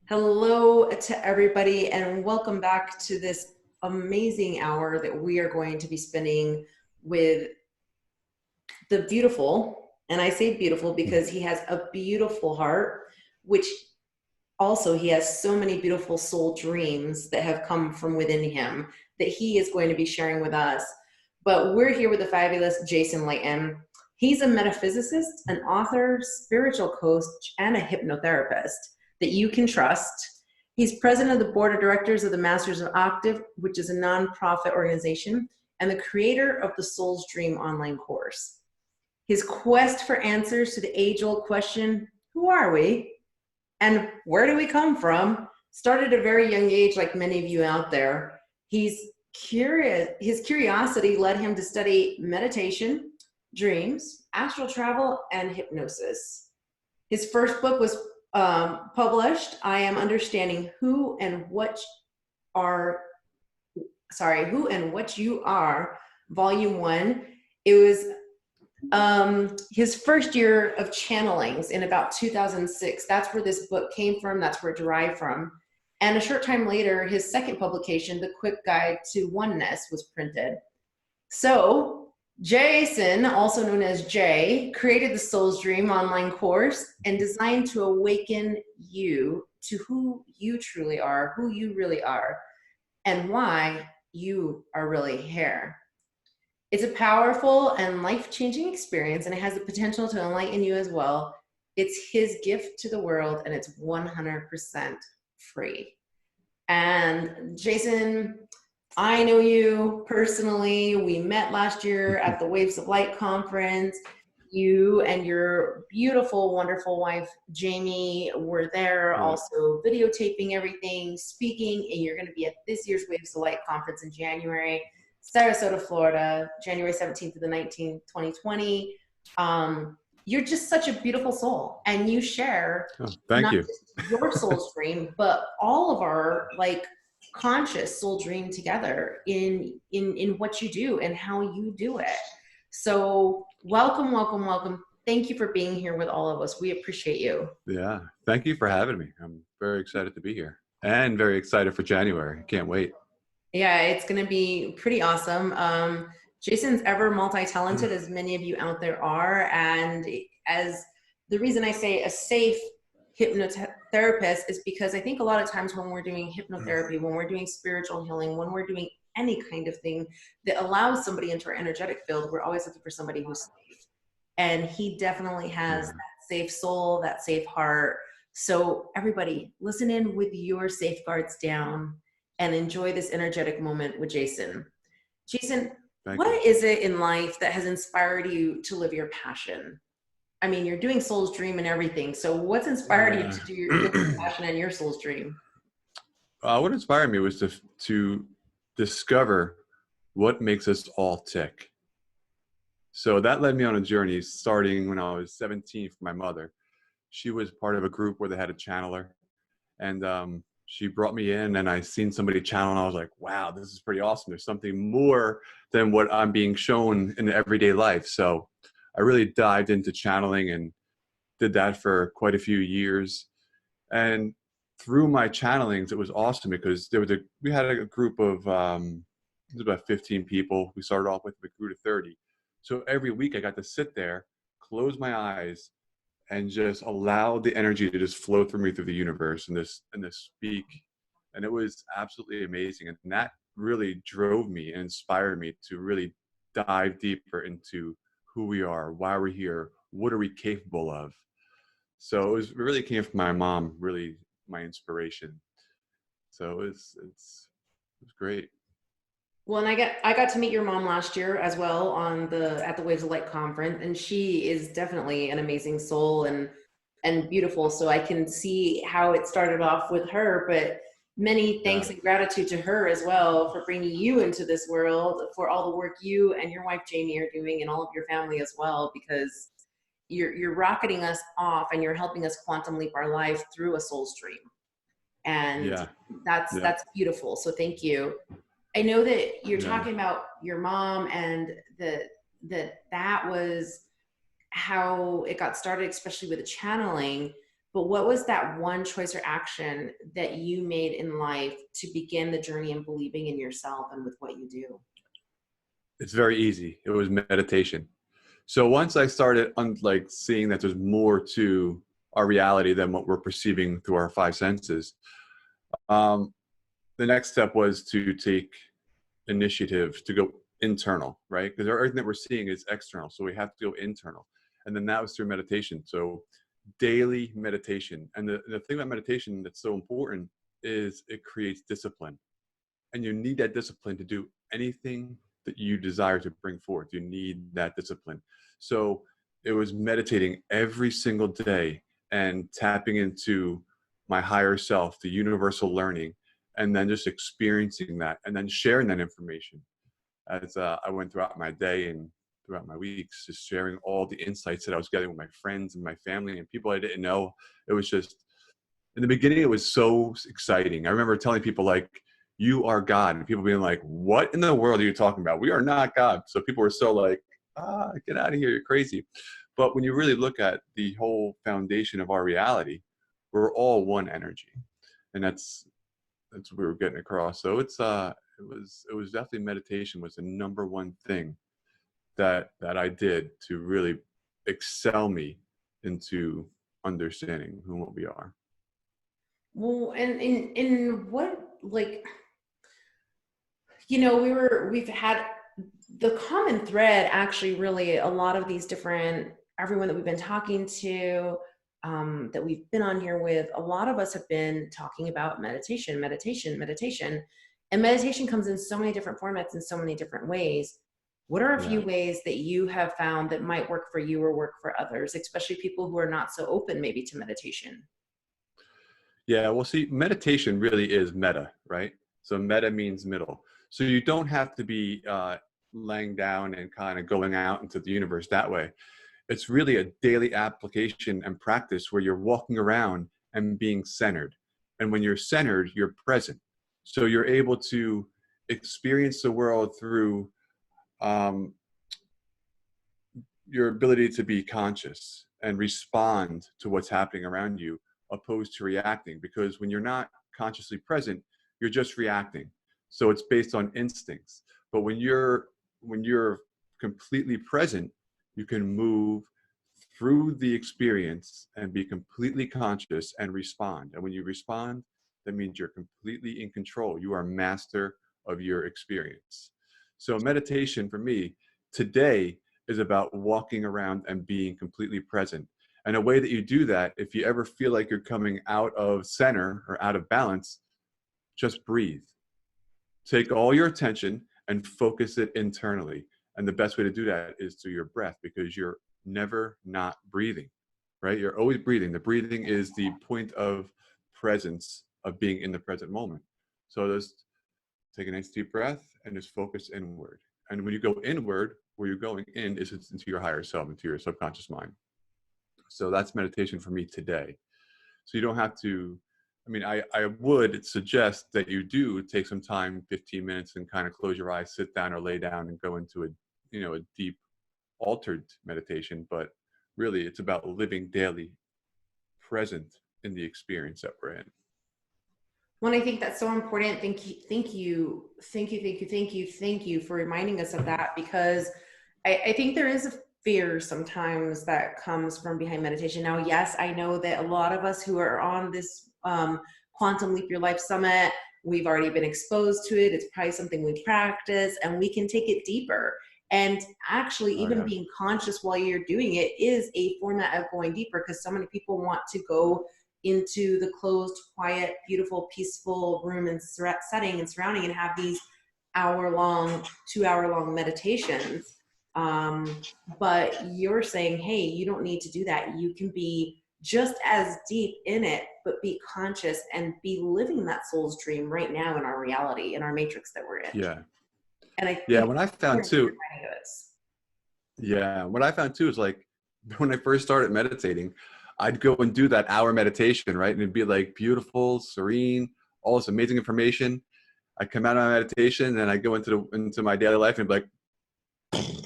Hello to everybody, and welcome back to this amazing hour that we are going to be spending with the beautiful. And I say beautiful because he has a beautiful heart, which also he has so many beautiful soul dreams that have come from within him that he is going to be sharing with us. But we're here with the fabulous Jason Layton. He's a metaphysicist, an author, spiritual coach, and a hypnotherapist that you can trust. He's president of the board of directors of the Masters of Octave, which is a nonprofit organization, and the creator of the Soul's Dream online course. His quest for answers to the age-old question, who are we? And where do we come from? Started at a very young age, like many of you out there. He's curious. His curiosity led him to study meditation, dreams, astral travel, and hypnosis. His first book was published, I Am Understanding Who and What You Are, Volume 1. It was his first year of channelings in about 2006. That's where this book came from. That's where it derived from. And a short time later, his second publication, The Quick Guide to Oneness, was printed. So Jason, also known as Jay, created the Soul's Dream online course and designed to awaken you to who you truly are, who you really are, and why you are really here. It's a powerful and life-changing experience, and it has the potential to enlighten you as well. It's his gift to the world, and it's 100% free. And Jason, I know you personally. We met last year at the Waves of Light conference. You and your beautiful, wonderful wife, Jamie, were there also videotaping everything, speaking, and you're going to be at this year's Waves of Light conference in January. Sarasota, Florida, January 17th to the 19th, 2020. You're just such a beautiful soul, and you share Thank you. just your soul's dream, but all of our conscious soul dream together in what you do and how you do it. So welcome, welcome, welcome. Thank you for being here with all of us. We appreciate you. Yeah, thank you for having me. I'm very excited to be here and very excited for January. Can't wait. Yeah, it's going to be pretty awesome. Jason's ever multi-talented, as many of you out there are. And as the reason I say a safe hypnotherapist is because I think a lot of times when we're doing hypnotherapy, when we're doing spiritual healing, when we're doing any kind of thing that allows somebody into our energetic field, we're always looking for somebody who's safe. And he definitely has that safe soul, that safe heart. So everybody, listen in with your safeguards down and enjoy this energetic moment with Jason. Jason, what is it in life that has inspired you to live your passion? I mean, you're doing Soul's Dream and everything. So what's inspired you to do your passion and your Soul's Dream? What inspired me was to discover what makes us all tick. So that led me on a journey starting when I was 17 for my mother. She was part of a group where they had a channeler. And she brought me in, and I seen somebody channel, and I was like, wow, this is pretty awesome. There's something more than what I'm being shown in everyday life. So I really dived into channeling and did that for quite a few years. And through my channelings, it was awesome because we had a group of it was about 15 people. We started off with, we grew to 30. So every week I got to sit there, close my eyes, and just allow the energy to just flow through me through the universe and this speak. And it was absolutely amazing. And that really drove me and inspired me to really dive deeper into who we are, why we're here, what are we capable of. So it really came from my mom, really my inspiration. So it's great. Well, and I got to meet your mom last year as well at the Waves of Light conference, and she is definitely an amazing soul and beautiful. So I can see how it started off with her, but many thanks and gratitude to her as well for bringing you into this world, for all the work you and your wife Jamie are doing, and all of your family as well, because you're rocketing us off and you're helping us quantum leap our life through a soul stream, and that's beautiful. So thank you. I know that you're talking about your mom and that was how it got started, especially with the channeling. but what was that one choice or action that you made in life to begin the journey in believing in yourself and with what you do? It's very easy. It was meditation. So once I started like seeing that there's more to our reality than what we're perceiving through our five senses, um, the next step was to take initiative to go internal, right? Because everything that we're seeing is external, so we have to go internal. And then that was through meditation. So daily meditation. And the thing about meditation that's so important is it creates discipline. And you need that discipline to do anything that you desire to bring forth. You need that discipline. So it was meditating every single day and tapping into my higher self, the universal learning, and then just experiencing that and then sharing that information as I went throughout my day and throughout my weeks, just sharing all the insights that I was getting with my friends and my family and people I didn't know. It was just, in the beginning, it was so exciting. I remember telling people like, you are God. And people being like, what in the world are you talking about? We are not God. So people were so like, get out of here. You're crazy. But when you really look at the whole foundation of our reality, we're all one energy. And that's what we were getting across. So it was definitely meditation was the number one thing that I did to really excel me into understanding who and what we are. Well, and in what, like, we've had the common thread, actually, really, a lot of these different, everyone that we've been talking to, that we've been on here with, a lot of us have been talking about meditation. And meditation comes in so many different formats in so many different ways. What are a few ways that you have found that might work for you or work for others, especially people who are not so open maybe to meditation? Yeah, well, see, meditation really is meta, right? So meta means middle. So you don't have to be laying down and kind of going out into the universe that way. It's really a daily application and practice where you're walking around and being centered. And when you're centered, you're present. So you're able to experience the world through um, your ability to be conscious and respond to what's happening around you opposed to reacting, because when you're not consciously present, you're just reacting. So it's based on instincts. But when you're completely present, you can move through the experience and be completely conscious and respond. And when you respond, that means you're completely in control. You are master of your experience. So meditation for me today is about walking around and being completely present. And a way that you do that, if you ever feel like you're coming out of center or out of balance, just breathe. Take all your attention and focus it internally. And the best way to do that is through your breath, because you're never not breathing, right? You're always breathing. The breathing is the point of presence of being in the present moment. So just take a nice deep breath and just focus inward. And when you go inward, where you're going in is into your higher self, into your subconscious mind. So that's meditation for me today. So you don't have to, I mean, I would suggest that you do take some time, 15 minutes, and kind of close your eyes, sit down or lay down and go into a deep altered meditation. But really it's about living daily present in the experience that we're in. Well, I think that's so important. Thank you for reminding us of that, because I think there is a fear sometimes that comes from behind meditation. Now, yes, I know that a lot of us who are on this Quantum Leap Your Life Summit, we've already been exposed to it. It's probably something we practice, and we can take it deeper. And actually, even being conscious while you're doing it is a format of going deeper, because so many people want to go into the closed, quiet, beautiful, peaceful room and setting and surrounding and have these 2-hour-long meditations. But you're saying, hey, you don't need to do that. You can be just as deep in it, but be conscious and be living that soul's dream right now in our reality, in our matrix that we're in. Yeah. And I think what I found too is like, when I first started meditating, I'd go and do that hour meditation, right? And it'd be like beautiful, serene, all this amazing information. I come out of my meditation and I go into my daily life and be like,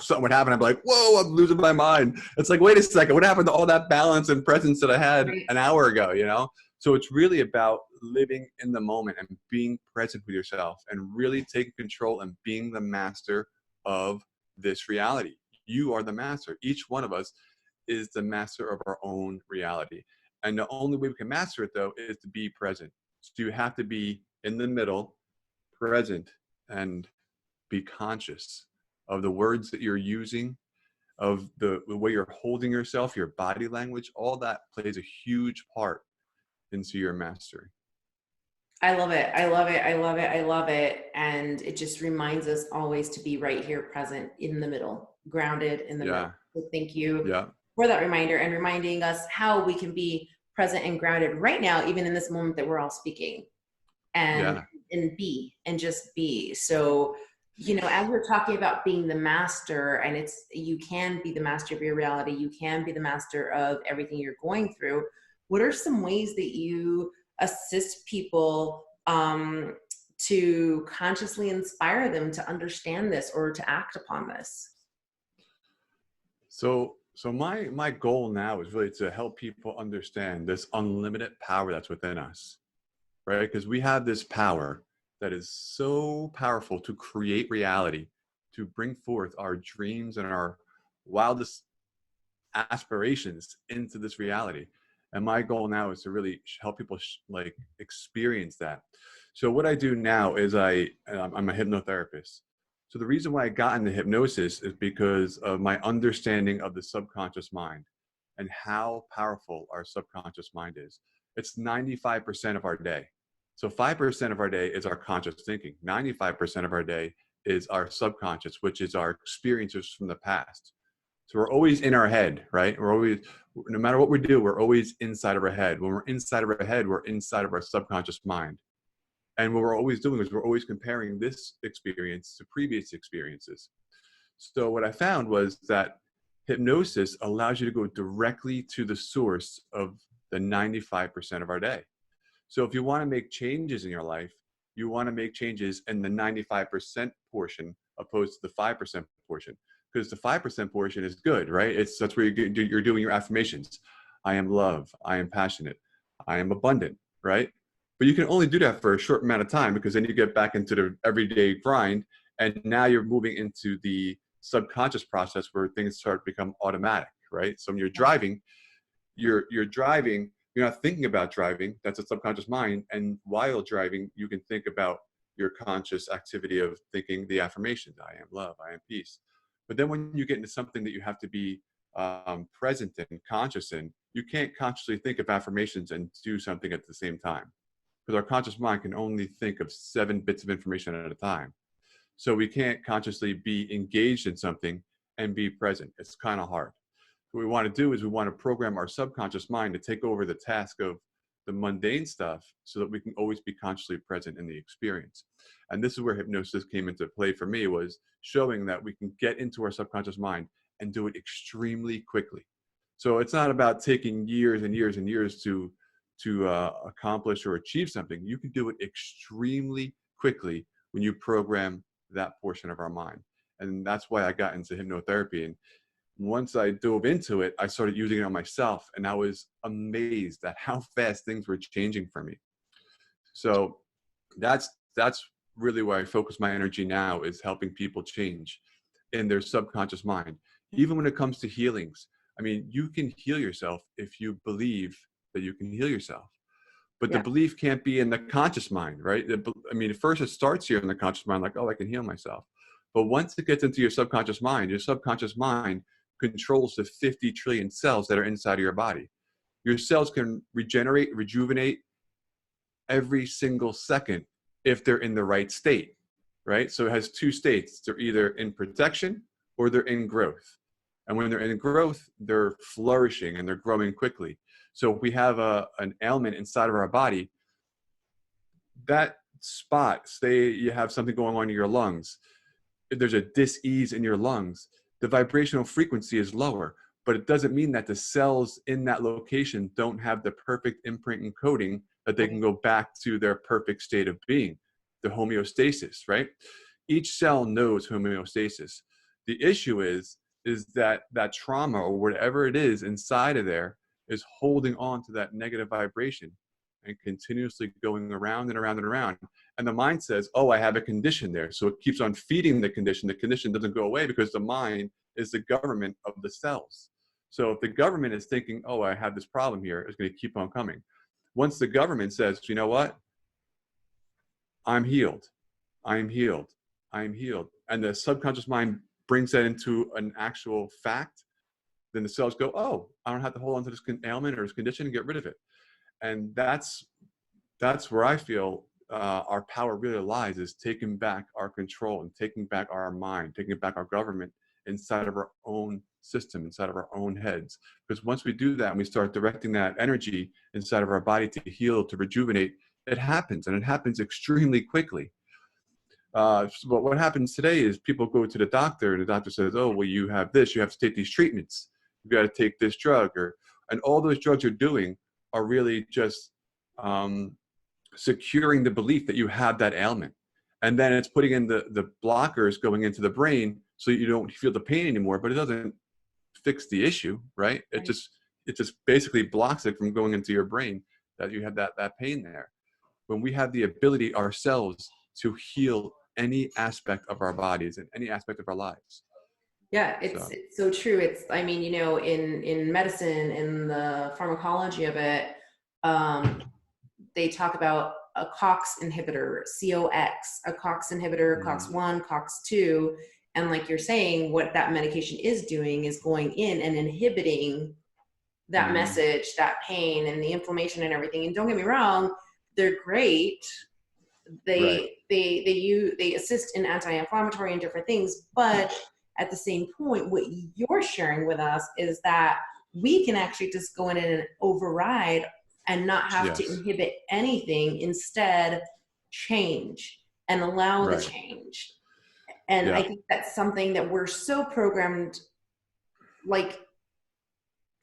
something would happen. I'd be like, whoa, I'm losing my mind. It's like, wait a second, what happened to all that balance and presence that I had Right. an hour ago, you know? So it's really about living in the moment and being present with yourself and really taking control and being the master of this reality. You are the master. Each one of us is the master of our own reality. And the only way we can master it, though, is to be present. So you have to be in the middle, present, and be conscious of the words that you're using, of the way you're holding yourself, your body language. All that plays a huge part into your mastery. I love it. I love it. I love it. I love it. And it just reminds us always to be right here, present in the middle, grounded in the middle. Yeah. So thank you Yeah. for that reminder and reminding us how we can be present and grounded right now, even in this moment that we're all speaking, and Yeah. and just be. So, you know, as we're talking about being the master, and it's, you can be the master of your reality, you can be the master of everything you're going through. What are some ways that you assist people to consciously inspire them to understand this or to act upon this? So my goal now is really to help people understand this unlimited power that's within us, right? Because we have this power that is so powerful to create reality, to bring forth our dreams and our wildest aspirations into this reality. And my goal now is to really help people like experience that. So what I do now is I'm a hypnotherapist. So the reason why I got into hypnosis is because of my understanding of the subconscious mind and how powerful our subconscious mind is. It's 95% of our day. So 5% of our day is our conscious thinking. 95% of our day is our subconscious, which is our experiences from the past. So we're always in our head, right? We're always, no matter what we do, we're always inside of our head. When we're inside of our head, we're inside of our subconscious mind. And what we're always doing is we're always comparing this experience to previous experiences. So what I found was that hypnosis allows you to go directly to the source of the 95% of our day. So if you want to make changes in your life, you want to make changes in the 95% portion opposed to the 5% portion. Because the 5% portion is good, right? That's where you're doing your affirmations. I am love. I am passionate. I am abundant, right? But you can only do that for a short amount of time, because then you get back into the everyday grind, and now you're moving into the subconscious process where things start to become automatic, right? So when you're driving, you're driving, you're not thinking about driving. That's a subconscious mind. And while driving, you can think about your conscious activity of thinking the affirmations. I am love. I am peace. But then when you get into something that you have to be present and conscious in, you can't consciously think of affirmations and do something at the same time, because our conscious mind can only think of 7 bits of information at a time. So we can't consciously be engaged in something and be present. It's kind of hard. What we want to do is we want to program our subconscious mind to take over the task of the mundane stuff so that we can always be consciously present in the experience. And this is where hypnosis came into play for me, was showing that we can get into our subconscious mind and do it extremely quickly. So it's not about taking years and years and years to accomplish or achieve something. You can do it extremely quickly when you program that portion of our mind. And that's why I got into hypnotherapy. And once I dove into it, I started using it on myself, and I was amazed at how fast things were changing for me. So that's really where I focus my energy now, is helping people change in their subconscious mind. Even when it comes to healings, I mean, you can heal yourself if you believe that you can heal yourself. But the Yeah. belief can't be in the conscious mind, right? I mean, at first it starts here in the conscious mind, like, oh, I can heal myself. But once it gets into your subconscious mind controls the 50 trillion cells that are inside of your body. Your cells can regenerate, rejuvenate every single second if they're in the right state, right? So it has 2 states. They're either in protection or they're in growth. And when they're in growth, they're flourishing and they're growing quickly. So if we have an ailment inside of our body, that spot, say you have something going on in your lungs, if there's a dis-ease in your lungs, the vibrational frequency is lower, but it doesn't mean that the cells in that location don't have the perfect imprint and coding that they can go back to their perfect state of being, the homeostasis, right? Each cell knows homeostasis. The issue is that that trauma or whatever it is inside of there is holding on to that negative vibration and continuously going around and around and around. And the mind says, oh, I have a condition there. So it keeps on feeding the condition. The condition doesn't go away because the mind is the government of the cells. So if the government is thinking, oh, I have this problem here, it's going to keep on coming. Once the government says, you know what? I'm healed. I'm healed. I'm healed. And the subconscious mind brings that into an actual fact, then the cells go, oh, I don't have to hold on to this ailment or this condition and get rid of it. And that's where I feel our power really lies, is taking back our control and taking back our mind, taking back our government inside of our own system, inside of our own heads. Because once we do that and we start directing that energy inside of our body to heal, to rejuvenate, it happens, and it happens extremely quickly. But what happens today is people go to the doctor and the doctor says, oh, well, you have this, you have to take these treatments, you got to take this drug, and all those drugs you're doing are really just securing the belief that you have that ailment. And then it's putting in the blockers going into the brain so you don't feel the pain anymore, but it doesn't fix the issue, right? It just basically blocks it from going into your brain, that you have that pain there. When we have the ability ourselves to heal any aspect of our bodies and any aspect of our lives. Yeah, it's so true. It's, I mean, you know, in medicine, in the pharmacology of it, they talk about a COX inhibitor, COX, a COX inhibitor, COX-1, COX-2. And like you're saying, what that medication is doing is going in and inhibiting that message, that pain and the inflammation and everything. And don't get me wrong, they're great. They assist in anti-inflammatory and different things, but at the same point, what you're sharing with us is that we can actually just go in and override and not have to inhibit anything, instead change and allow the change. And I think that's something that we're so programmed, like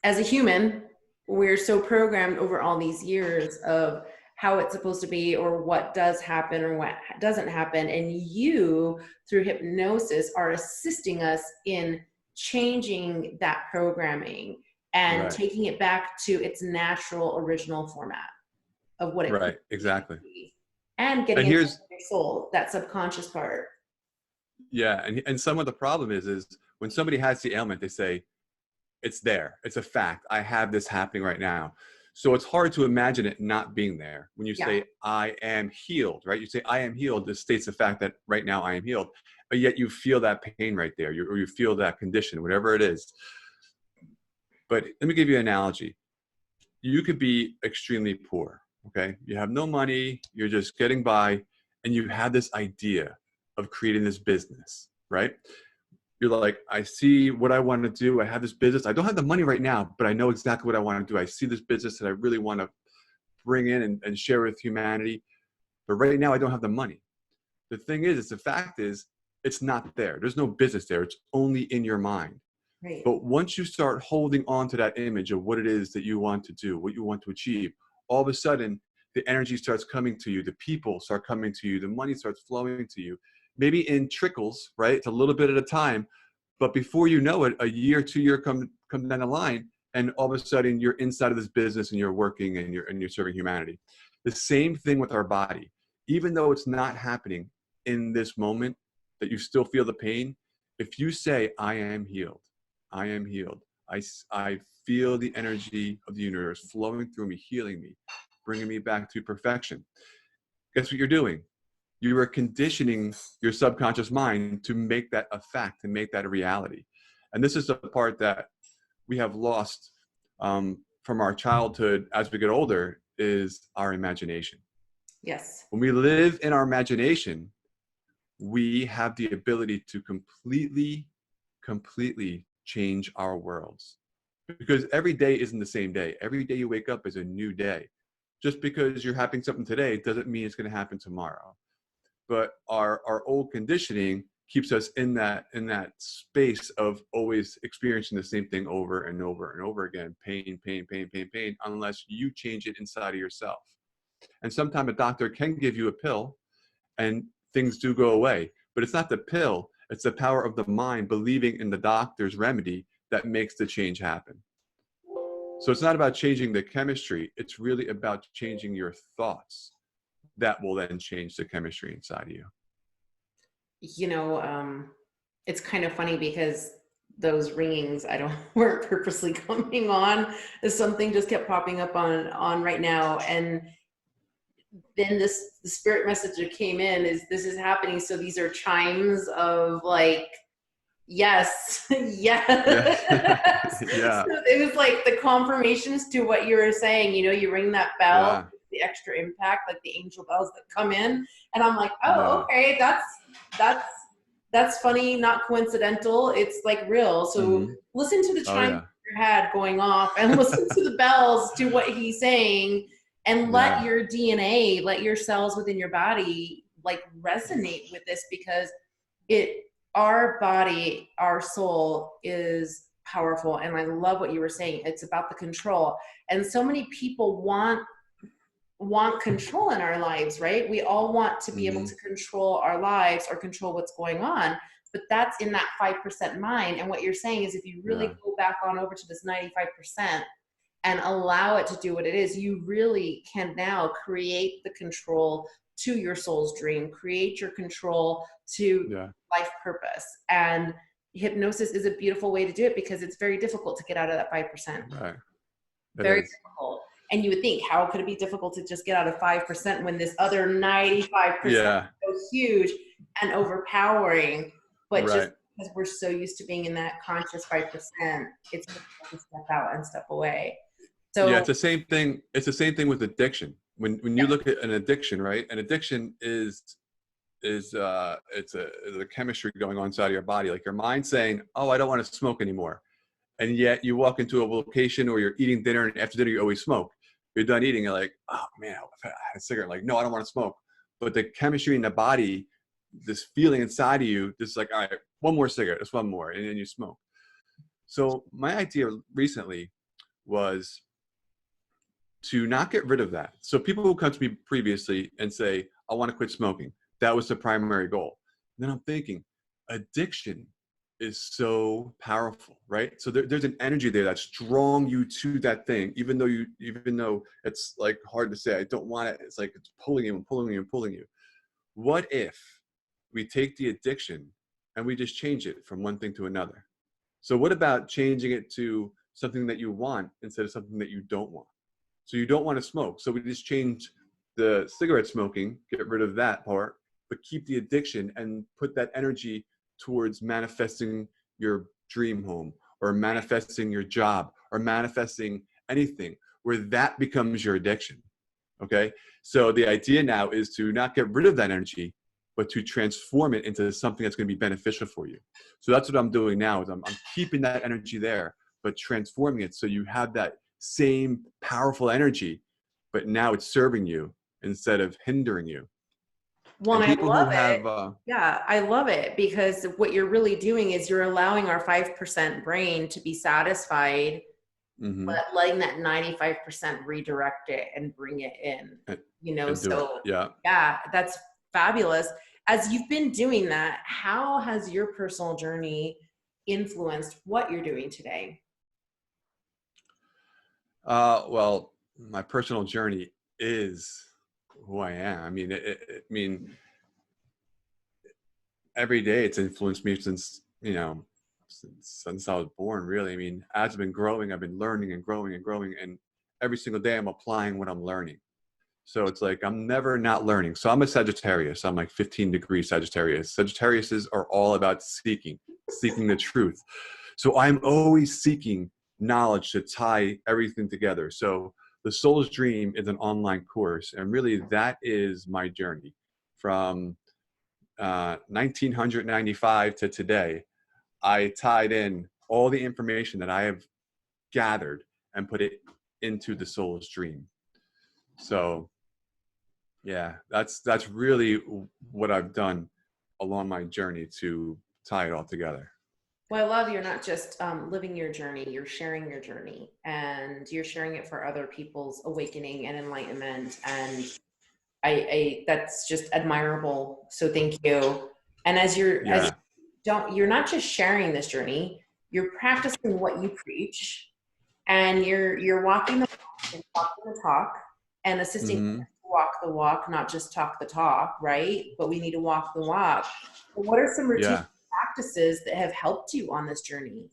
as a human, we're so programmed over all these years of how it's supposed to be or what does happen or what doesn't happen. And you, through hypnosis, are assisting us in changing that programming and taking it back to its natural, original format of what it exactly be. And getting into your soul, that subconscious part. Yeah, and some of the problem is when somebody has the ailment, they say, it's there, it's a fact, I have this happening right now. So it's hard to imagine it not being there. When you say, I am healed, right? You say, I am healed. This states the fact that right now I am healed. But yet you feel that pain right there, or you feel that condition, whatever it is. But let me give you an analogy. You could be extremely poor, okay? You have no money, you're just getting by, and you have this idea of creating this business, right? You're like, I see what I want to do. I have this business. I don't have the money right now, but I know exactly what I want to do. I see this business that I really want to bring in and share with humanity. But right now I don't have the money. The thing is, the fact is, it's not there. There's no business there. It's only in your mind. Right. But once you start holding on to that image of what it is that you want to do, what you want to achieve, all of a sudden the energy starts coming to you. The people start coming to you. The money starts flowing to you. Maybe in trickles, right? It's a little bit at a time, but before you know it, a year, 2 years come down the line, and all of a sudden you're inside of this business and you're working and you're serving humanity. The same thing with our body. Even though it's not happening in this moment, that you still feel the pain, if you say, I am healed, I am healed, I feel the energy of the universe flowing through me, healing me, bringing me back to perfection. Guess what you're doing? You are conditioning your subconscious mind to make that a fact, to make that a reality. And this is the part that we have lost from our childhood as we get older, is our imagination. Yes. When we live in our imagination, we have the ability to completely change our worlds. Because every day isn't the same day. Every day you wake up is a new day. Just because you're having something today doesn't mean it's going to happen tomorrow. But our old conditioning keeps us in that space of always experiencing the same thing over and over and over again. Pain, unless you change it inside of yourself. And sometimes a doctor can give you a pill and things do go away. But it's not the pill, It's the power of the mind believing in the doctor's remedy that makes the change happen. So it's not about changing the chemistry. It's really about changing your thoughts that will then change the chemistry inside of you. You know, it's kind of funny because those ringings, I don't weren't purposely coming on. Something just kept popping up on right now, and then the spirit message that came in is this is happening. So these are chimes of like, yes, yes. Yeah. Yeah. So it was like the confirmations to what you were saying. You know, you ring that bell, Yeah. the extra impact, like the angel bells that come in, and I'm like, oh, Yeah. okay, that's funny, not coincidental. It's like real. So listen to the Oh chime yeah. in your head going off, and listen to the bells to what he's saying, and let Yeah. your DNA, let your cells within your body like resonate with this, because our body, our soul is powerful. And I love what you were saying. It's about the control. And so many people want control in our lives, right? We all want to be able to control our lives or control what's going on, but that's in that 5% mind. And what you're saying is if you really go back on over to this 95% and allow it to do what it is, you really can now create the control to your soul's dream, create your control to life purpose. And hypnosis is a beautiful way to do it because it's very difficult to get out of that 5%. Right. Very difficult. And you would think, how could it be difficult to just get out of 5% when this other 95% is so huge and overpowering? But just because we're so used to being in that conscious 5%, it's difficult to step out and step away. So yeah, it's the same thing. It's the same thing with addiction. When you look at an addiction, right? An addiction is it's a chemistry going on inside of your body. Like your mind saying, "Oh, I don't want to smoke anymore," and yet you walk into a location or you're eating dinner, and after dinner you always smoke. You're done eating, you're like, "Oh man, I had a cigarette." Like, no, I don't want to smoke. But the chemistry in the body, this feeling inside of you, just like, all right, one more cigarette, just one more, and then you smoke. So my idea recently was to not get rid of that. So people who come to me previously and say, I want to quit smoking. That was the primary goal. And then I'm thinking, addiction is so powerful, right? So there's an energy there that's drawing you to that thing, even though it's like hard to say, I don't want it. It's like it's pulling you and pulling you and pulling you. What if we take the addiction and we just change it from one thing to another? So what about changing it to something that you want instead of something that you don't want? So you don't want to smoke. So we just change the cigarette smoking, get rid of that part, but keep the addiction and put that energy towards manifesting your dream home or manifesting your job or manifesting anything where that becomes your addiction. Okay. So the idea now is to not get rid of that energy, but to transform it into something that's going to be beneficial for you. So that's what I'm doing now is I'm keeping that energy there, but transforming it so you have that same powerful energy, but now it's serving you instead of hindering you. Well, I love it. Yeah, I love it because what you're really doing is you're allowing our 5% brain to be satisfied, but letting that 95% redirect it and bring it in, you know, so yeah, that's fabulous. As you've been doing that, how has your personal journey influenced what you're doing today? Well, my personal journey is who I am. I mean, every day it's influenced me since I was born. Really, I mean, as I've been growing, I've been learning and growing and growing, and every single day I'm applying what I'm learning. So it's like I'm never not learning. So I'm a Sagittarius. I'm like 15 degrees Sagittarius. Sagittariuses are all about seeking the truth. So I'm always seeking knowledge to tie everything together. So the Soul's Dream is an online course, and really that is my journey from 1995 to today. I tied in all the information that I have gathered and put it into the Soul's Dream. So yeah, that's really what I've done along my journey to tie it all together. Well, I love you're not just living your journey, you're sharing your journey and you're sharing it for other people's awakening and enlightenment. And I that's just admirable. So thank you. And as you're you're not just sharing this journey, you're practicing what you preach, and you're walking the walk and talking the talk and assisting Mm-hmm. others to walk the walk, not just talk the talk, right? But we need to walk the walk. But what are some routine Yeah. practices that have helped you on this journey?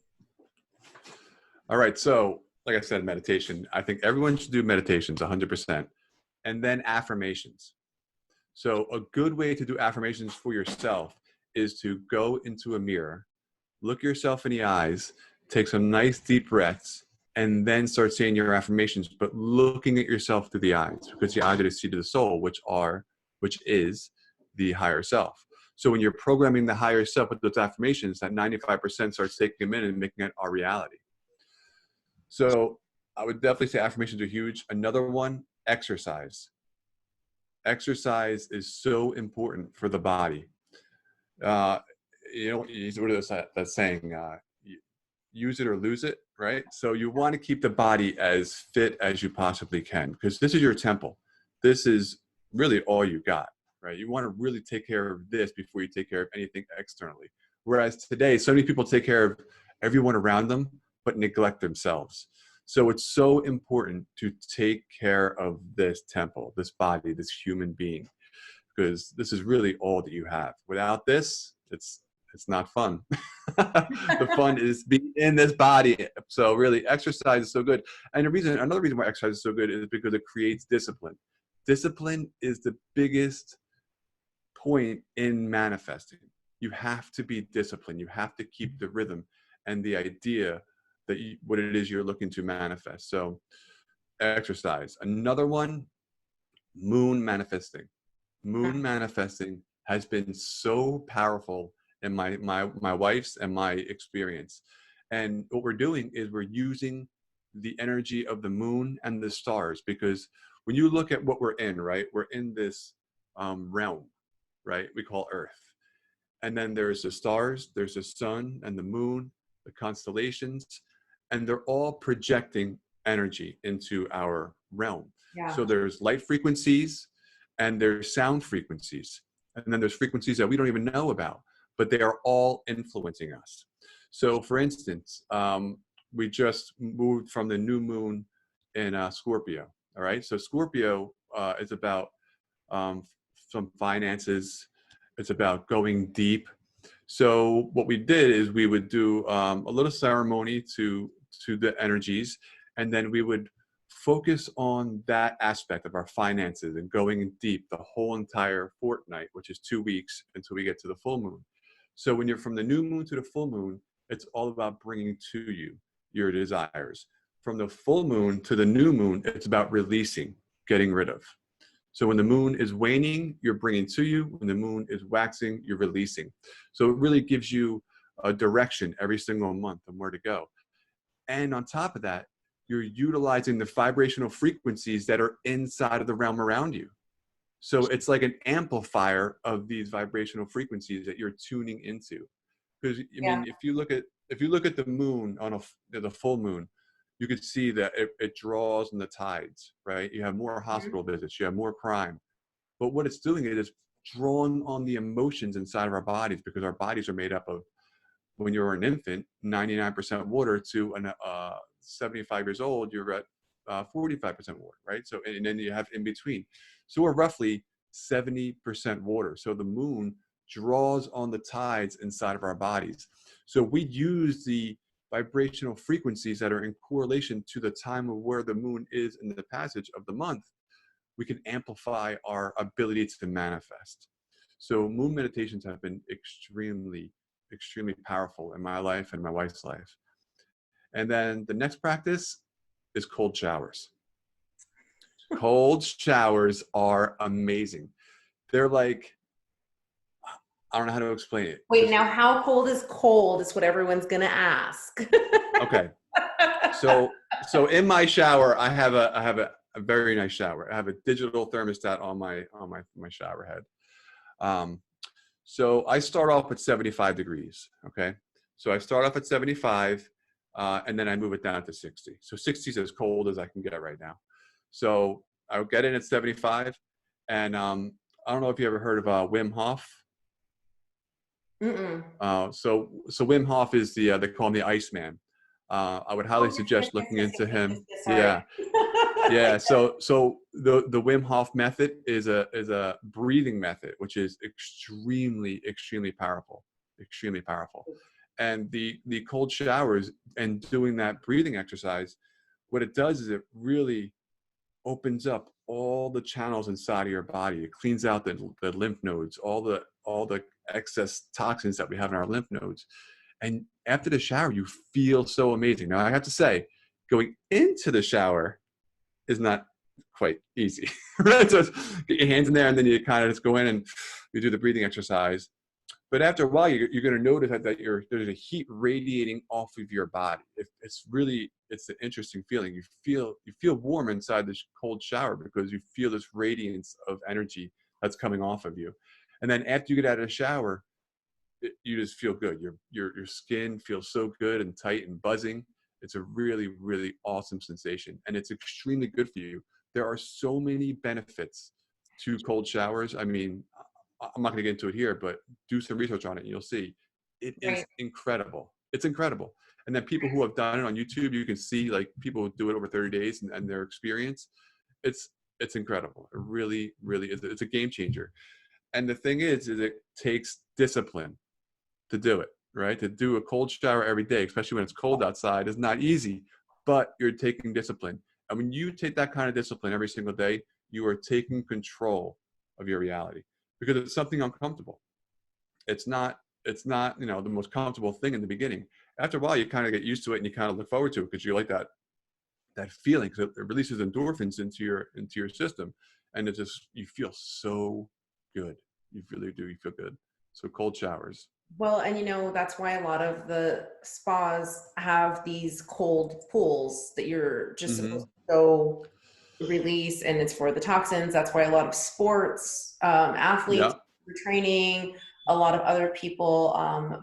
All right. So, like I said, meditation. I think everyone should do meditations 100%. And then affirmations. So, a good way to do affirmations for yourself is to go into a mirror, look yourself in the eyes, take some nice deep breaths, and then start saying your affirmations, but looking at yourself through the eyes, because the eyes are the seat of the soul, which is the higher self. So when you're programming the higher self with those affirmations, that 95% starts taking them in and making it our reality. So I would definitely say affirmations are huge. Another one, exercise. Exercise is so important for the body. Uh, what is that saying? Use it or lose it, right? So you want to keep the body as fit as you possibly can, because this is your temple. This is really all you got, right? You want to really take care of this before you take care of anything externally. Whereas today, so many people take care of everyone around them, but neglect themselves. So it's so important to take care of this temple, this body, this human being, because this is really all that you have. Without this, it's not fun. The fun is being in this body. So really, exercise is so good. And another reason why exercise is so good is because it creates discipline. Discipline is the biggest point in manifesting. You have to be disciplined. You have to keep the rhythm and the idea that what it is you're looking to manifest. So exercise. Another one, moon manifesting. Moon manifesting has been so powerful in my wife's and my experience. And what we're doing is we're using the energy of the moon and the stars, because when you look at what we're in, right, we're in this realm, right, we call Earth. And then there's the stars, there's the sun and the moon, the constellations, and they're all projecting energy into our realm. Yeah. So there's light frequencies and there's sound frequencies. And then there's frequencies that we don't even know about, but they are all influencing us. So for instance, we just moved from the new moon in Scorpio. All right. So Scorpio is about some finances. It's about going deep. So what we did is we would do a little ceremony to the energies, and then we would focus on that aspect of our finances and going deep the whole entire fortnight, which is 2 weeks until we get to the full moon. So when you're from the new moon to the full moon, it's all about bringing to you your desires. From the full moon to the new moon, it's about releasing, getting rid of. So when the moon is waning, you're bringing to you. When the moon is waxing, you're releasing. So it really gives you a direction every single month on where to go. And on top of that, you're utilizing the vibrational frequencies that are inside of the realm around you. So it's like an amplifier of these vibrational frequencies that you're tuning into. Because I mean, if you look at the moon on the full moon, you could see that it draws in the tides, right? You have more hospital visits, you have more crime. But what it's doing is drawing on the emotions inside of our bodies, because our bodies are made up of, when you're an infant, 99% water, to 75 years old, you're at 45% water, right? So, and then you have in between. So we're roughly 70% water. So the moon draws on the tides inside of our bodies. So we use the vibrational frequencies that are in correlation to the time of where the moon is in the passage of the month. We can amplify our ability to manifest. So moon meditations have been extremely powerful in my life and my wife's life. And then the next practice is cold showers. Cold showers are amazing. They're like, I don't know how to explain it. Wait, now how cold is cold is what everyone's going to ask. Okay. So in my shower, I have a very nice shower. I have a digital thermostat on my shower head. So I start off at 75 degrees. Okay. So I start off at 75, and then I move it down to 60. So 60 is as cold as I can get right now. So I'll get in at 75, and I don't know if you ever heard of Wim Hof. Mm-mm. So Wim Hof is they call him the Iceman. I would highly Oh, suggest looking into him. Yeah. sorry. Yeah, so the Wim Hof method is a breathing method, which is extremely powerful, extremely powerful. And the cold showers and doing that breathing exercise, what it does is it really opens up all the channels inside of your body. It cleans out the lymph nodes, all the excess toxins that we have in our lymph nodes. And after the shower, you feel so amazing. Now I have to say, going into the shower is not quite easy, right? So get your hands in there and then you kind of just go in and you do the breathing exercise. But after a while, you're going to notice that there's a heat radiating off of your body. It's an interesting feeling. You feel warm inside this cold shower because you feel this radiance of energy that's coming off of you. And then after you get out of the shower, you just feel good. Your skin feels so good and tight and buzzing. It's a really awesome sensation, and it's extremely good for you. There are so many benefits to cold showers. I mean, I'm not going to get into it here, but do some research on it and you'll see it is Right. incredible. It's incredible. And then people who have done it on YouTube, you can see like people who do it over 30 days and their experience. It's incredible. It really is. It's a game changer. And the thing is it takes discipline to do it, right? To do a cold shower every day, especially when it's cold outside, is not easy, but you're taking discipline. And when you take that kind of discipline every single day, you are taking control of your reality because it's something uncomfortable. It's not, the most comfortable thing in the beginning. After a while, you kind of get used to it and you kind of look forward to it because you like that feeling because it releases endorphins into your system. And it just, you feel so good. You really do. You feel good. So cold showers. Well, and that's why a lot of the spas have these cold pools that you're just supposed Mm-hmm. to go release, and it's for the toxins. That's why a lot of sports athletes Yeah. for training, a lot of other people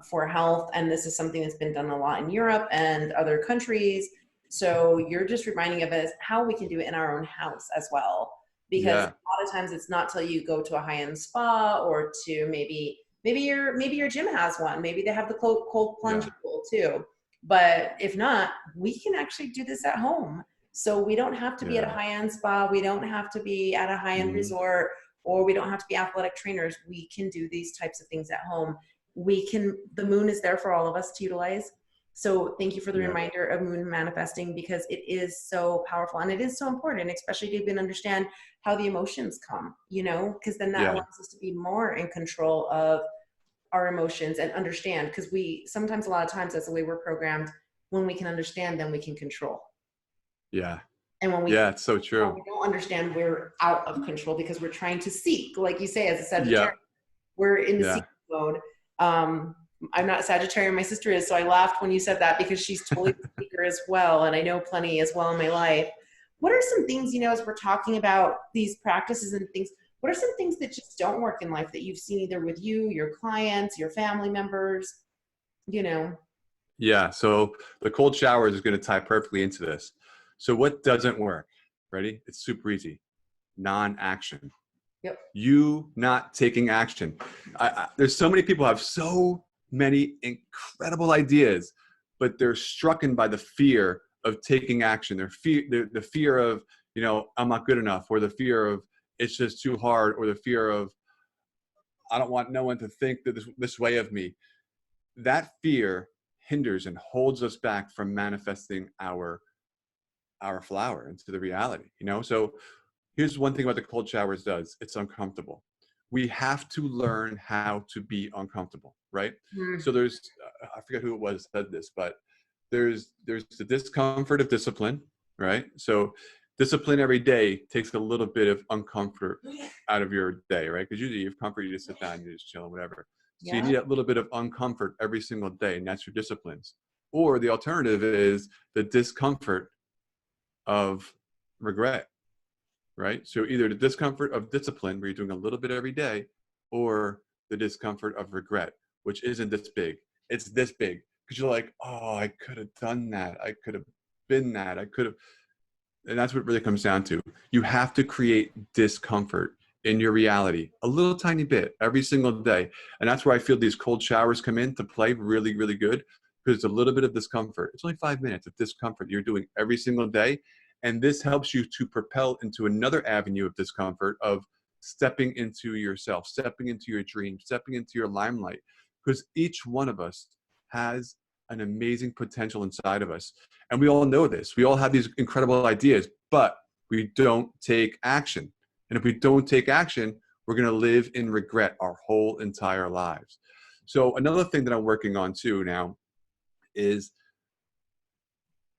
for health, and this is something that's been done a lot in Europe and other countries. So you're just reminding of us how we can do it in our own house as well, because a Yeah. lot of times it's not till you go to a high-end spa or to maybe your gym has one. Maybe they have the cold plunge Yeah. pool too. But if not, we can actually do this at home. So we don't have to be at a Yeah. high-end spa. We don't have to be at a high-end Mm-hmm. resort, or we don't have to be athletic trainers. We can do these types of things at home. The moon is there for all of us to utilize. So thank you for the Yeah. reminder of moon manifesting, because it is so powerful and it is so important, especially to even understand how the emotions come, because then that Yeah. allows us to be more in control of our emotions and understand, because we sometimes, a lot of times, that's the way we're programmed. When we can understand, then we can control. Yeah. And when Yeah. It's so true. we don't understand, we're out of control because we're trying to seek, like you say, as a Yeah. Sagittarius, we're in the Yeah. seek mode. I'm not Sagittarius, my sister is, so I laughed when you said that because she's totally a seeker as well, and I know plenty as well in my life. What are some things, as we're talking about these practices and things, what are some things that just don't work in life that you've seen either with you, your clients, your family members, Yeah. So the cold shower is going to tie perfectly into this. So what doesn't work? Ready? It's super easy. Non-action. Yep. You not taking action. There's so many people who have so many incredible ideas, but they're strucken by the fear of taking action. The fear of, I'm not good enough, or the fear of it's just too hard, or the fear of I don't want no one to think that this way of me. That fear hinders and holds us back from manifesting our flower into the reality. So here's one thing about the cold showers does. It's uncomfortable. We have to learn how to be uncomfortable, right? Mm. So there's, I forget who it was that said this, but there's the discomfort of discipline, right? So discipline every day takes a little bit of uncomfort out of your day, right? Because usually you have comfort, you just sit down, you just chill and whatever. So you Yeah. need a little bit of uncomfort every single day, and that's your disciplines. Or the alternative is the discomfort of regret, right? So either the discomfort of discipline, where you're doing a little bit every day, or the discomfort of regret, which isn't this big. It's this big because you're like, oh, I could have done that. I could have been that. I could have. And that's what it really comes down to. You have to create discomfort in your reality, a little tiny bit every single day. And that's where I feel these cold showers come in to play really, really good, because it's a little bit of discomfort. It's only 5 minutes of discomfort you're doing every single day. And this helps you to propel into another avenue of discomfort of stepping into yourself, stepping into your dreams, stepping into your limelight, because each one of us has an amazing potential inside of us. And we all know this. We all have these incredible ideas, but we don't take action. And if we don't take action, we're going to live in regret our whole entire lives. So another thing that I'm working on too now is,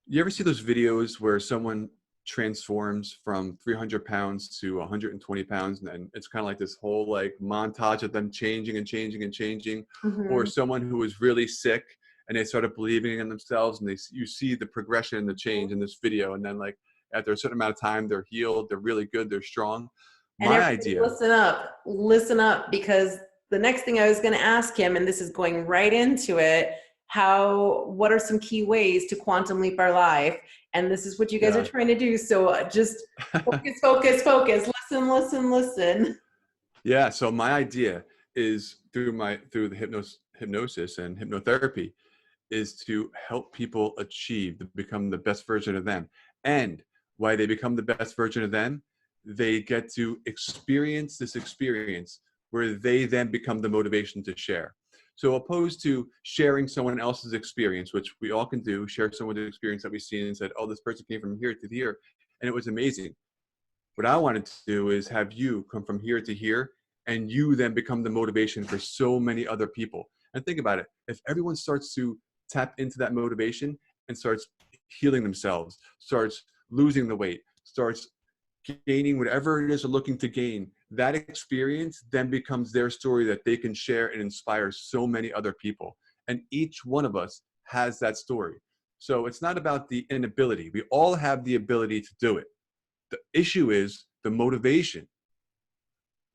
you ever see those videos where someone transforms from 300 pounds to 120 pounds, and it's kind of like this whole like montage of them changing and changing and changing? Or Mm-hmm. someone who was really sick and they started believing in themselves, and you see the progression and the change in this video, and then like after a certain amount of time they're healed, they're really good, they're strong. And My everybody idea, listen up, because the next thing I was going to ask him, and this is going right into it, what are some key ways to quantum leap our life? And this is what you guys are yeah. trying to do. So just focus, focus, focus, listen, listen, listen. Yeah, so my idea is through the hypnosis and hypnotherapy is to help people achieve, to become the best version of them. And why they become the best version of them, they get to experience this experience where they then become the motivation to share. So opposed to sharing someone else's experience, which we all can do, share someone's experience that we've seen and said, oh, this person came from here to here, and it was amazing. What I wanted to do is have you come from here to here, and you then become the motivation for so many other people. And think about it. If everyone starts to tap into that motivation and starts healing themselves, starts losing the weight, starts gaining whatever it is they're looking to gain, that experience then becomes their story that they can share and inspire so many other people. And each one of us has that story. So it's not about the inability. We all have the ability to do it. The issue is the motivation.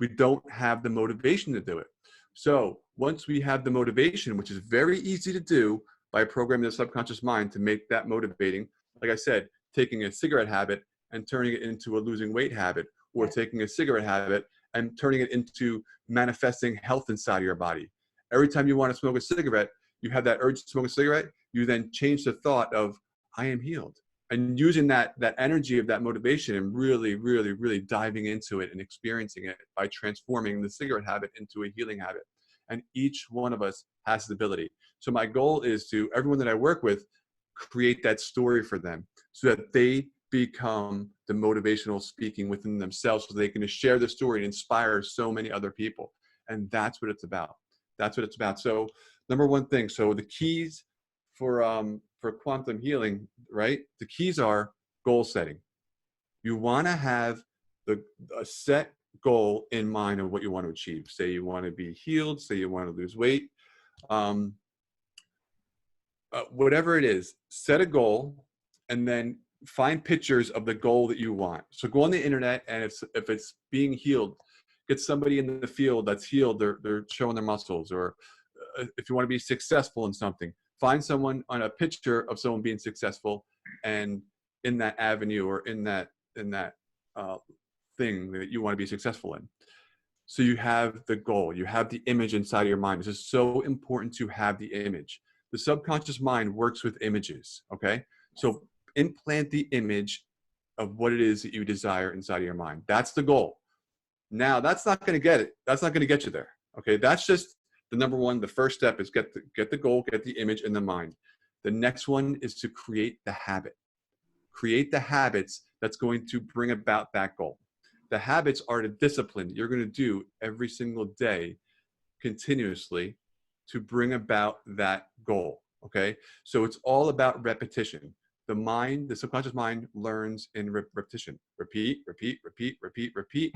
We don't have the motivation to do it. So once we have the motivation, which is very easy to do by programming the subconscious mind to make that motivating, like I said, taking a cigarette habit and turning it into a losing weight habit, or taking a cigarette habit and turning it into manifesting health inside of your body. Every time you want to smoke a cigarette, you have that urge to smoke a cigarette, you then change the thought of, I am healed. And using that energy of that motivation and really, really, really diving into it and experiencing it by transforming the cigarette habit into a healing habit. And each one of us has the ability. So my goal is to, everyone that I work with, create that story for them so that they become the motivational speaking within themselves, so they can share the story and inspire so many other people. And that's what it's about. That's what it's about. So number one thing, so the keys for quantum healing, right? The keys are goal setting. You want to have a set goal in mind of what you want to achieve. Say you want to be healed, say you want to lose weight, whatever it is, set a goal and then find pictures of the goal that you want. So go on the internet, and if it's being healed, get somebody in the field that's healed, they're showing their muscles. Or if you want to be successful in something, find someone on a picture of someone being successful and in that avenue or in that thing that you want to be successful in. So you have the goal, you have the image inside of your mind. This is so important to have the image. The subconscious mind works with images, okay? So implant the image of what it is that you desire inside of your mind. That's the goal. Now, that's not going to get it. That's not going to get you there, okay? That's just the number one. The first step is get the goal, get the image in the mind. The next one is to create the habit. Create the habits that's going to bring about that goal. The habits are the discipline you're going to do every single day continuously to bring about that goal, okay? So it's all about repetition. The subconscious mind learns in repetition. Repeat, repeat, repeat, repeat, repeat.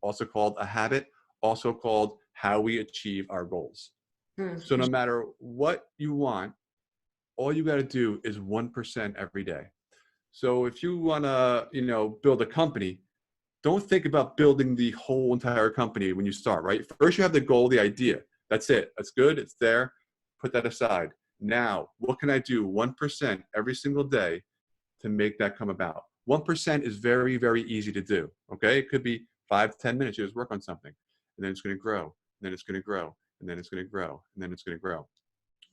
Also called a habit, also called how we achieve our goals. So no matter what you want, all you got to do is 1% every day. So if you want to, build a company, don't think about building the whole entire company when you start, right? First, you have the goal, the idea. That's it. That's good. It's there. Put that aside. Now, what can I do 1% every single day to make that come about? 1% is very, very easy to do, okay? It could be 5-10 minutes, you just work on something, and then it's going to grow, and then it's going to grow, and then it's going to grow, and then it's going to grow.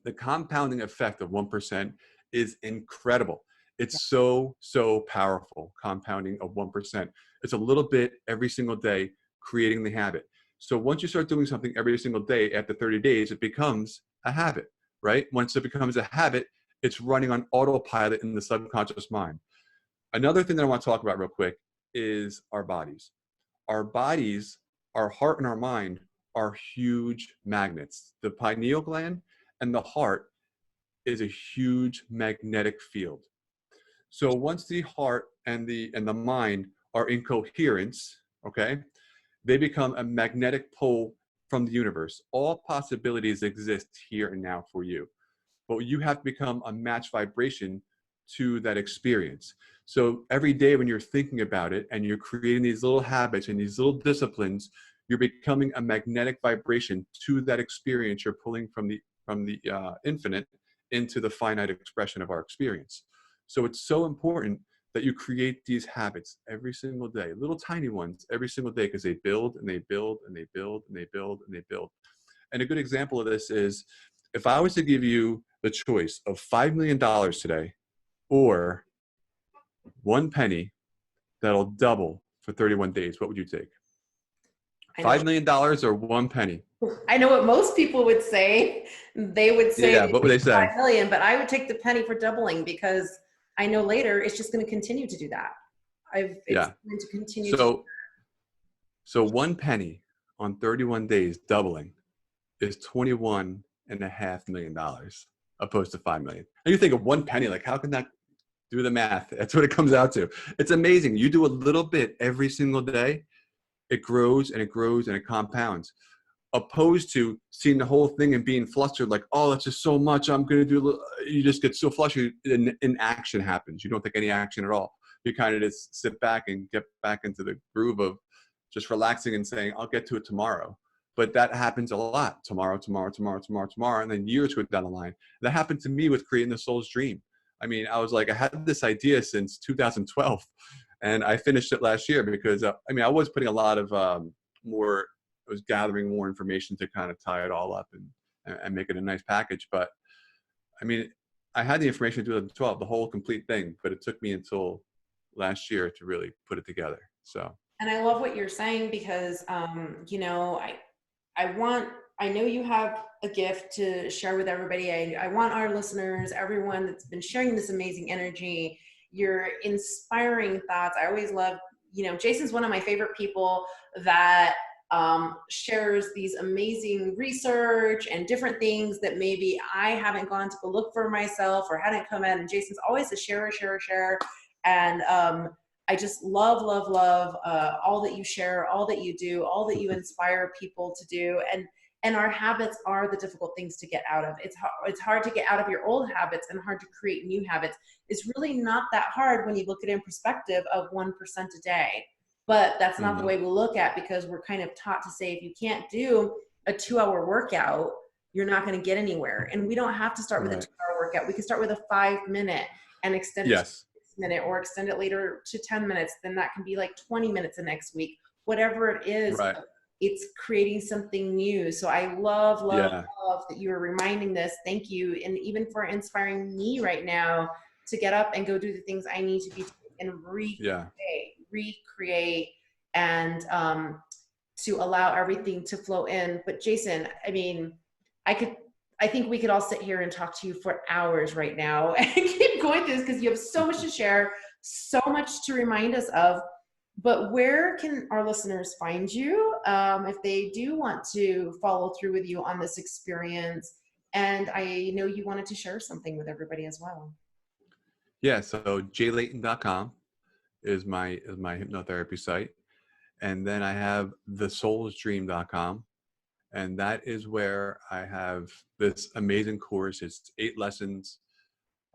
The compounding effect of 1% is incredible. It's so, so powerful, compounding of 1%. It's a little bit every single day, creating the habit. So once you start doing something every single day, after 30 days, it becomes a habit, right? Once it becomes a habit, it's running on autopilot in the subconscious mind. Another thing that I want to talk about real quick is our bodies. Our bodies, our heart and our mind are huge magnets. The pineal gland and the heart is a huge magnetic field. So once the heart and the mind are in coherence, okay, they become a magnetic pole from the universe. All possibilities exist here and now for you, but you have to become a match vibration to that experience. So every day when you're thinking about it and you're creating these little habits and these little disciplines, you're becoming a magnetic vibration to that experience you're pulling from the infinite into the finite expression of our experience. So it's so important that you create these habits every single day, little tiny ones every single day, because they build and they build and they build and they build and they build. And a good example of this is, if I was to give you the choice of $5 million today or 1 penny that'll double for 31 days, what would you take? $5 million or 1 penny? I know what most people would say. They would say, yeah, what would they say? 5 million, but I would take the penny for doubling, because I know later it's just going to continue to do that. It's going to continue. So 1 penny on 31 days doubling is $21.5 million opposed to 5 million. And you think of 1 penny, like, how can that do the math? That's what it comes out to. It's amazing. You do a little bit every single day, it grows and it grows and it compounds. Opposed to seeing the whole thing and being flustered, like, oh, that's just so much, I'm going to do, you just get so flustered, and inaction happens. You don't take any action at all. You kind of just sit back and get back into the groove of just relaxing and saying, I'll get to it tomorrow. But that happens a lot. Tomorrow, and then years go down the line. That happened to me with creating the Soul's Dream. I mean, I was like, I had this idea since 2012, and I finished it last year because, I mean, I was putting a lot of I was gathering more information to kind of tie it all up and make it a nice package. But I mean, I had the information in 2012, the whole complete thing, but it took me until last year to really put it together. So. And I love what you're saying, because, you know, I know you have a gift to share with everybody. I want our listeners, everyone that's been sharing this amazing energy, your inspiring thoughts. I always love, you know, Jason's one of my favorite people that shares these amazing research and different things that maybe I haven't gone to go look for myself or hadn't come at. And Jason's always a sharer. And I just love all that you share, all that you do, all that you inspire people to do. And our habits are the difficult things to get out of. It's hard to get out of your old habits and hard to create new habits. It's really not that hard when you look at it in perspective of 1% a day. But that's not the way we look at, because we're kind of taught to say, if you can't do a 2-hour workout, you're not going to get anywhere. And we don't have to start with a 2-hour workout. We can start with a 5-minute and extend it to 6 minutes, or extend it later to 10 minutes. Then that can be like 20 minutes the next week. Whatever it is, it's creating something new. So I love that you are reminding this. Thank you. And even for inspiring me right now to get up and go do the things I need to do and recreate and to allow everything to flow in. But Jason, I mean, I think we could all sit here and talk to you for hours right now and keep going through this, because you have so much to share, so much to remind us of. But where can our listeners find you if they do want to follow through with you on this experience? And I know you wanted to share something with everybody as well. Yeah, so jlayton.com is my hypnotherapy site. And then I have thesoulsdream.com. And that is where I have this amazing course. It's 8 lessons.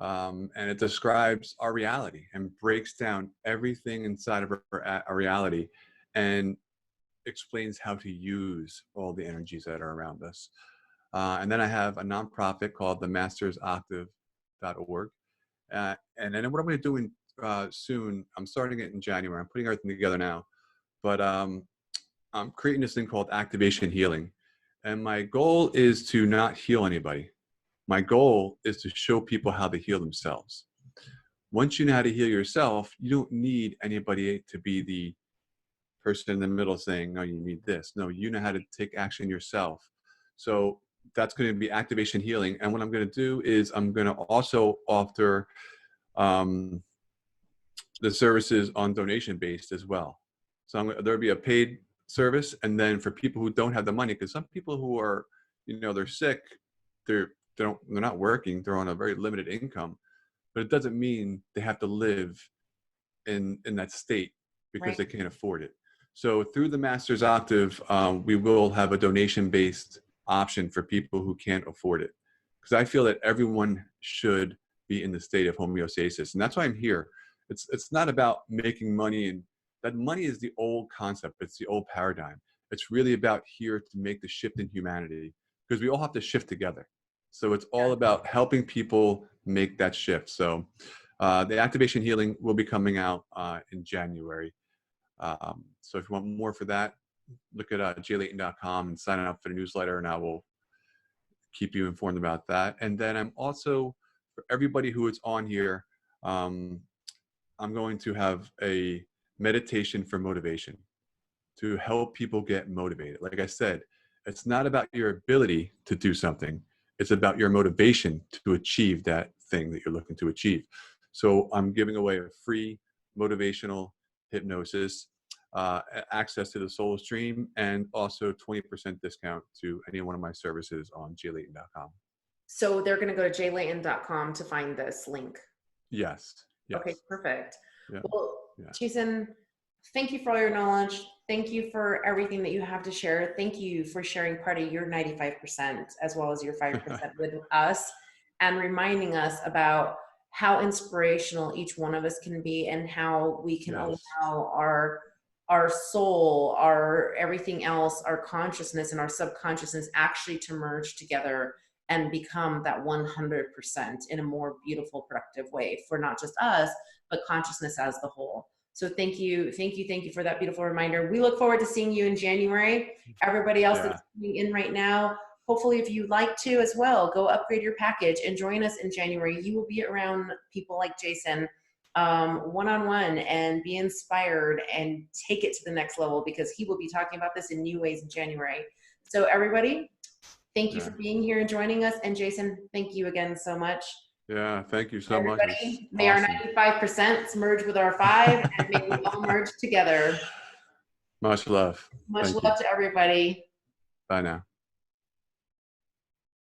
And it describes our reality and breaks down everything inside of our reality and explains how to use all the energies that are around us. And then I have a nonprofit called themastersoctave.org. And then what I'm going to do soon, I'm starting it in January. I'm putting everything together now. but I'm creating this thing called activation healing. And my goal is to not heal anybody. My goal is to show people how to heal themselves. Once you know how to heal yourself, you don't need anybody to be the person in the middle saying, no, you need this. No, you know how to take action yourself. So that's going to be activation healing. And what I'm going to do is I'm going to also offer the services on donation based as well. So there'll be a paid service. And then for people who don't have the money, because some people who are, they're sick, they're not working, they're on a very limited income, but it doesn't mean they have to live in that state because they can't afford it. So through the Master's Octave, we will have a donation-based option for people who can't afford it. Because I feel that everyone should be in the state of homeostasis. And that's why I'm here. It's not about making money, and that money is the old concept. It's the old paradigm. It's really about here to make the shift in humanity, because we all have to shift together. So it's all about helping people make that shift. So the activation healing will be coming out in January. So if you want more for that, look at jlayton.com and sign up for the newsletter, and I will keep you informed about that. And then I'm also, for everybody who is on here, I'm going to have a meditation for motivation to help people get motivated. Like I said, it's not about your ability to do something. It's about your motivation to achieve that thing that you're looking to achieve. So I'm giving away a free motivational hypnosis, access to the soul stream, and also 20% discount to any one of my services on jlayton.com. So they're going to go to jlayton.com to find this link. Yes. Okay, perfect. Yeah. Well, Jason, thank you for all your knowledge. Thank you for everything that you have to share. Thank you for sharing part of your 95% as well as your 5% with us, and reminding us about how inspirational each one of us can be, and how we can allow our soul, our everything else, our consciousness and our subconsciousness actually to merge together and become that 100% in a more beautiful, productive way for not just us, but consciousness as the whole. So thank you for that beautiful reminder. We look forward to seeing you in January. Everybody else that's tuning in right now, hopefully if you'd like to as well, go upgrade your package and join us in January. You will be around people like Jason, one-on-one, and be inspired and take it to the next level, because he will be talking about this in new ways in January. So everybody, thank you for being here and joining us. And Jason, thank you again so much. Yeah, thank you so much. May our 95% merge with our 5, and may we all merge together. Much love. Much love to everybody. Bye now.